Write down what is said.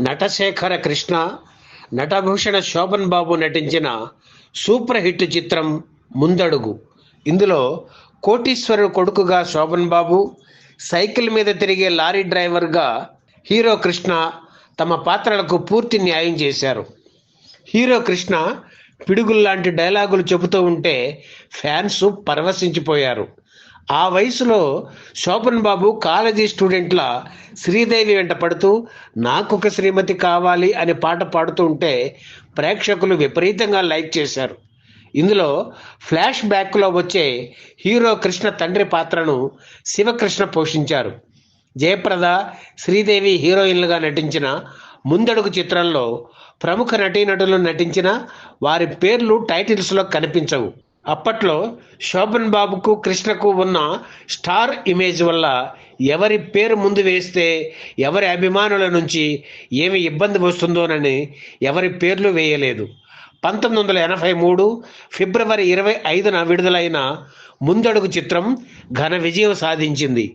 నటశేఖర కృష్ణ, నటభూషణ శోభన్ బాబు నటించిన super hit చిత్రం ముందడుగు. ఇందులో కోటీశ్వరుడు కొడుకుగా శోభన్ బాబు, సైకిల్ మీద తిరిగే లారీ డ్రైవర్గా హీరో కృష్ణ తమ పాత్రలకు పూర్తి న్యాయం చేశారు. హీరో కృష్ణ పిడుగుల్లాంటి డైలాగులు చెబుతూ ఉంటే ఫ్యాన్స్ పరవశించిపోయారు. ఆ వయసులో శోభన్ బాబు కాలేజీ స్టూడెంట్ల శ్రీదేవి వెంట పడుతూ నాకొక శ్రీమతి కావాలి అనే పాట పాడుతూ ఉంటే ప్రేక్షకులు విపరీతంగా లైక్ చేశారు. ఇందులో ఫ్లాష్ బ్యాక్లో వచ్చే హీరో కృష్ణ తండ్రి పాత్రను శివకృష్ణ పోషించారు. జయప్రద, శ్రీదేవి హీరోయిన్లుగా నటించిన ముందడుగు చిత్రంలో ప్రముఖ నటీనటులు నటించిన వారి పేర్లు టైటిల్స్లో కనిపించవు. అప్పట్లో శోభన్ బాబుకు కృష్ణకు ఉన్న స్టార్ ఇమేజ్ వల్ల ఎవరి పేరు ముందు వేస్తే ఎవరి అభిమానుల నుంచి ఏమి ఇబ్బంది వస్తుందోనని ఎవరి పేర్లు వేయలేదు. 1983 ఫిబ్రవరి 25న విడుదలైన ముందడుగు చిత్రం ఘన విజయం సాధించింది.